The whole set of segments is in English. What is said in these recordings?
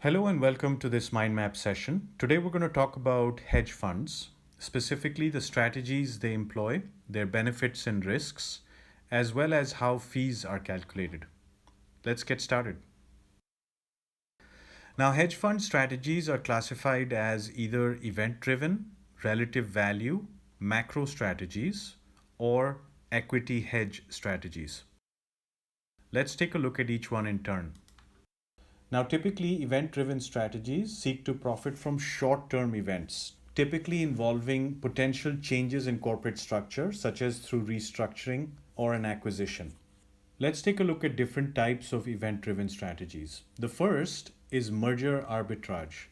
Hello and welcome to this MindMap session. Today we're going to talk about hedge funds, specifically the strategies they employ, their benefits and risks, as well as how fees are calculated. Let's get started. Now, hedge fund strategies are classified as either event-driven, relative value, macro strategies, or equity hedge strategies. Let's take a look at each one in turn. Now, typically, event-driven strategies seek to profit from short-term events, typically involving potential changes in corporate structure, such as through restructuring or an acquisition. Let's take a look at different types of event-driven strategies. The first is merger arbitrage.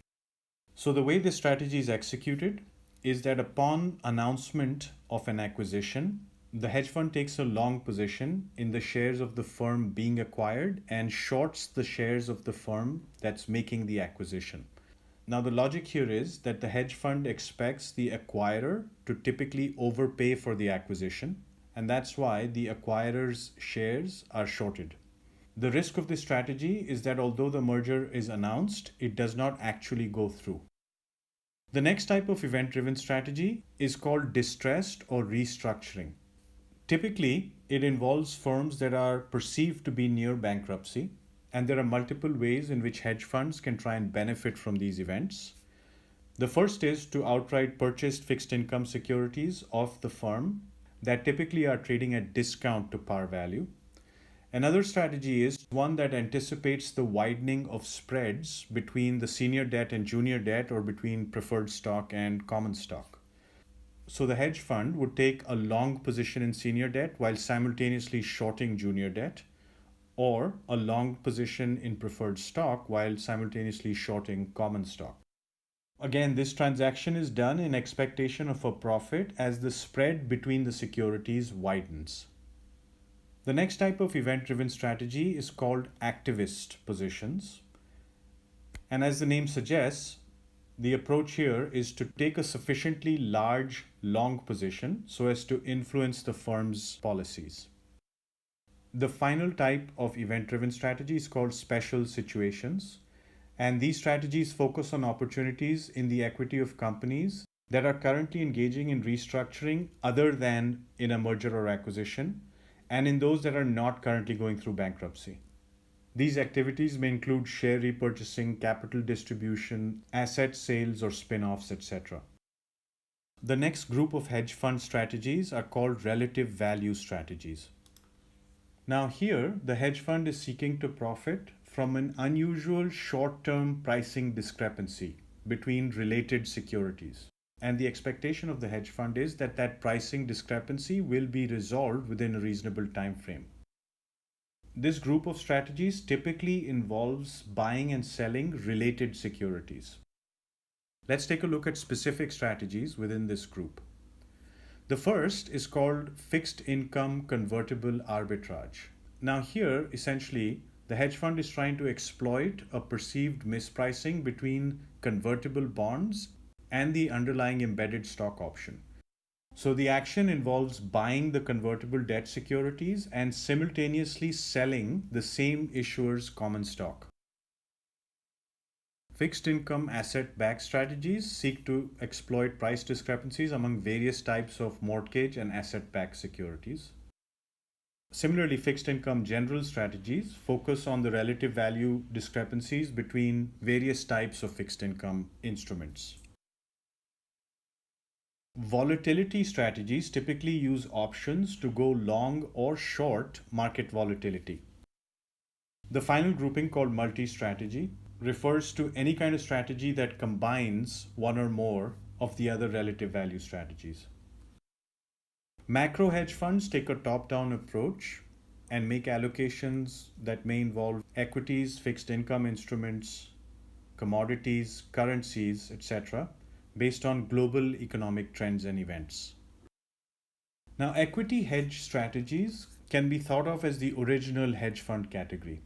So the way this strategy is executed is that upon announcement of an acquisition, the hedge fund takes a long position in the shares of the firm being acquired and shorts the shares of the firm that's making the acquisition. Now, the logic here is that the hedge fund expects the acquirer to typically overpay for the acquisition, and that's why the acquirer's shares are shorted. The risk of this strategy is that although the merger is announced, it does not actually go through. The next type of event-driven strategy is called distressed or restructuring. Typically, it involves firms that are perceived to be near bankruptcy, and there are multiple ways in which hedge funds can try and benefit from these events. The first is to outright purchase fixed income securities of the firm that typically are trading at discount to par value. Another strategy is one that anticipates the widening of spreads between the senior debt and junior debt, or between preferred stock and common stock. So the hedge fund would take a long position in senior debt while simultaneously shorting junior debt, or a long position in preferred stock while simultaneously shorting common stock. Again, this transaction is done in expectation of a profit as the spread between the securities widens. The next type of event-driven strategy is called activist positions. And as the name suggests, the approach here is to take a sufficiently large long position so as to influence the firm's policies. The final type of event-driven strategy is called special situations, and these strategies focus on opportunities in the equity of companies that are currently engaging in restructuring other than in a merger or acquisition, and in those that are not currently going through bankruptcy. These activities may include share repurchasing, capital distribution, asset sales or spin-offs, etc. The next group of hedge fund strategies are called relative value strategies. Now here, the hedge fund is seeking to profit from an unusual short-term pricing discrepancy between related securities. And the expectation of the hedge fund is that that pricing discrepancy will be resolved within a reasonable time frame. This group of strategies typically involves buying and selling related securities. Let's take a look at specific strategies within this group. The first is called fixed income convertible arbitrage. Now here, essentially, the hedge fund is trying to exploit a perceived mispricing between convertible bonds and the underlying embedded stock option. So the action involves buying the convertible debt securities and simultaneously selling the same issuer's common stock. Fixed income asset-backed strategies seek to exploit price discrepancies among various types of mortgage and asset-backed securities. Similarly, fixed income general strategies focus on the relative value discrepancies between various types of fixed income instruments. Volatility strategies typically use options to go long or short market volatility. The final grouping, called multi-strategy, refers to any kind of strategy that combines one or more of the other relative value strategies. Macro hedge funds take a top-down approach and make allocations that may involve equities, fixed income instruments, commodities, currencies, etc., based on global economic trends and events. Now, equity hedge strategies can be thought of as the original hedge fund category.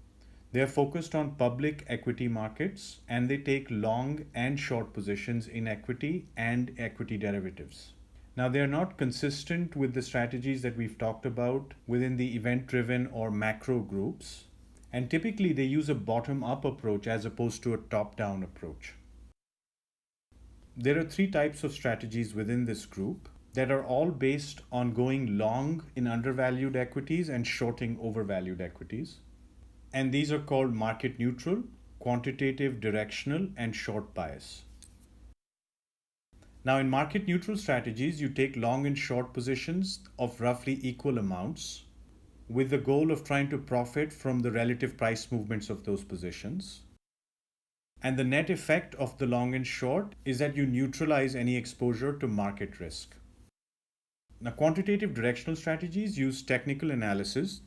They are focused on public equity markets, and they take long and short positions in equity and equity derivatives. Now, they are not consistent with the strategies that we've talked about within the event-driven or macro groups, And typically they use a bottom-up approach as opposed to a top-down approach. There are three types of strategies within this group that are all based on going long in undervalued equities and shorting overvalued equities. And these are called market neutral, quantitative directional, and short bias. Now, in market neutral strategies, you take long and short positions of roughly equal amounts with the goal of trying to profit from the relative price movements of those positions. And the net effect of the long and short is that you neutralize any exposure to market risk. Now, quantitative directional strategies use technical analysis.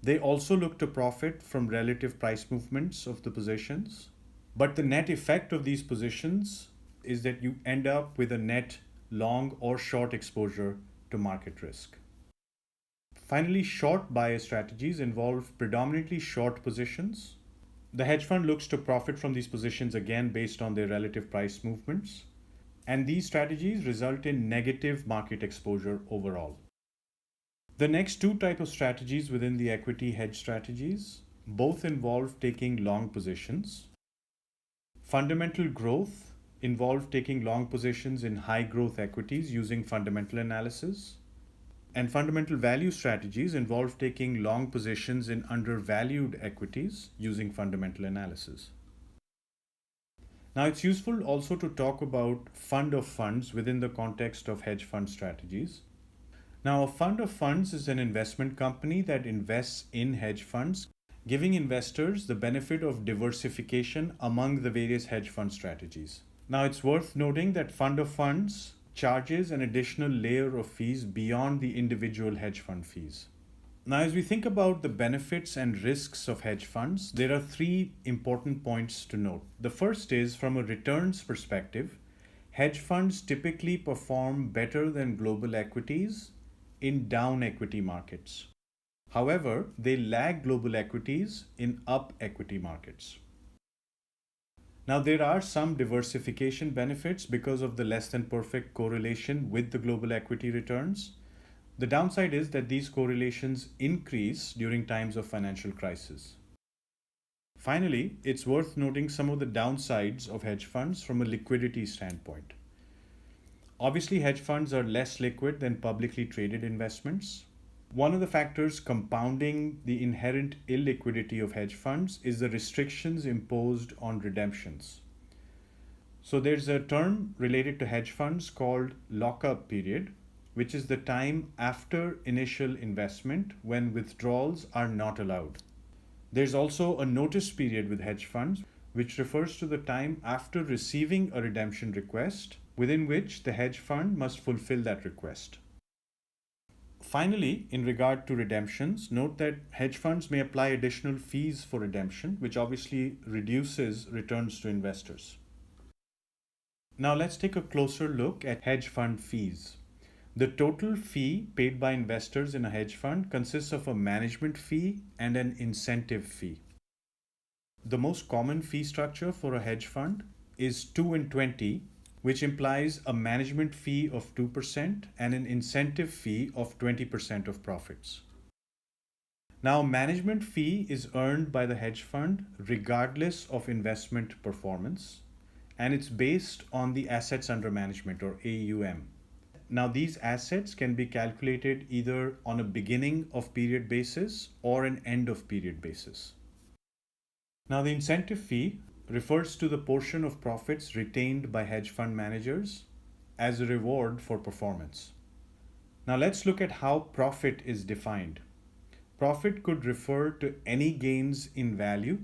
They also look to profit from relative price movements of the positions. But the net effect of these positions is that you end up with a net long or short exposure to market risk. Finally, short bias strategies involve predominantly short positions. The hedge fund looks to profit from these positions again based on their relative price movements. And these strategies result in negative market exposure overall. The next two types of strategies within the equity hedge strategies both involve taking long positions. Fundamental growth involve taking long positions in high growth equities using fundamental analysis. And fundamental value strategies involve taking long positions in undervalued equities using fundamental analysis. Now, it's useful also to talk about fund of funds within the context of hedge fund strategies. Now, a fund of funds is an investment company that invests in hedge funds, giving investors the benefit of diversification among the various hedge fund strategies. Now, it's worth noting that fund of funds charges an additional layer of fees beyond the individual hedge fund fees. Now, as we think about the benefits and risks of hedge funds, there are three important points to note. The first is from a returns perspective, hedge funds typically perform better than global equities in down equity markets. However, they lag global equities in up equity markets. Now, there are some diversification benefits because of the less than perfect correlation with the global equity returns. The downside is that these correlations increase during times of financial crisis. Finally, it's worth noting some of the downsides of hedge funds from a liquidity standpoint. Obviously, hedge funds are less liquid than publicly traded investments. One of the factors compounding the inherent illiquidity of hedge funds is the restrictions imposed on redemptions. So there's a term related to hedge funds called lockup period, which is the time after initial investment when withdrawals are not allowed. There's also a notice period with hedge funds, which refers to the time after receiving a redemption request, within which the hedge fund must fulfill that request. Finally, in regard to redemptions, note that hedge funds may apply additional fees for redemption, which obviously reduces returns to investors. Now let's take a closer look at hedge fund fees. The total fee paid by investors in a hedge fund consists of a management fee and an incentive fee. The most common fee structure for a hedge fund is 2 and 20, which implies a management fee of 2% and an incentive fee of 20% of profits. Now, management fee is earned by the hedge fund regardless of investment performance, and it's based on the assets under management or AUM. Now, these assets can be calculated either on a beginning of period basis or an end of period basis. Now, the incentive fee refers to the portion of profits retained by hedge fund managers as a reward for performance. Now, let's look at how profit is defined. Profit could refer to any gains in value.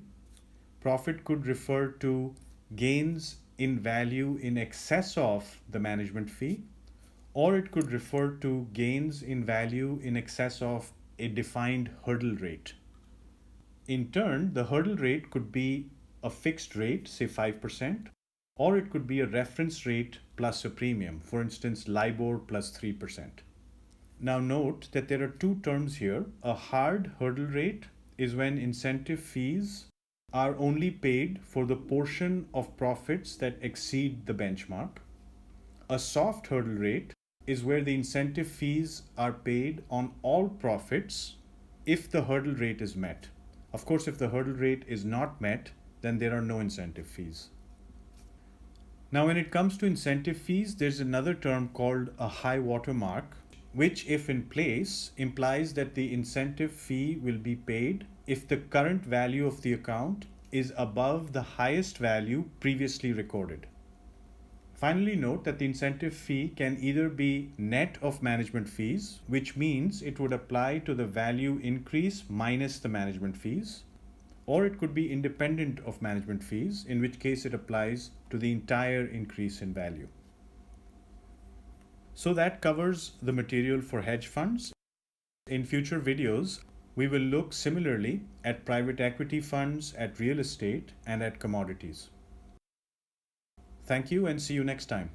Profit could refer to gains in value in excess of the management fee, or it could refer to gains in value in excess of a defined hurdle rate. In turn, the hurdle rate could be a fixed rate, say 5%, or it could be a reference rate plus a premium, for instance, LIBOR plus 3%. Now note that there are two terms here. A hard hurdle rate is when incentive fees are only paid for the portion of profits that exceed the benchmark. A soft hurdle rate is where the incentive fees are paid on all profits if the hurdle rate is met. Of course, if the hurdle rate is not met, then there are no incentive fees. Now, when it comes to incentive fees, there's another term called a high water mark, which, if in place, implies that the incentive fee will be paid if the current value of the account is above the highest value previously recorded. Finally, note that the incentive fee can either be net of management fees, which means it would apply to the value increase minus the management fees, or it could be independent of management fees, in which case it applies to the entire increase in value. So that covers the material for hedge funds. In future videos, we will look similarly at private equity funds, at real estate, and at commodities. Thank you and see you next time.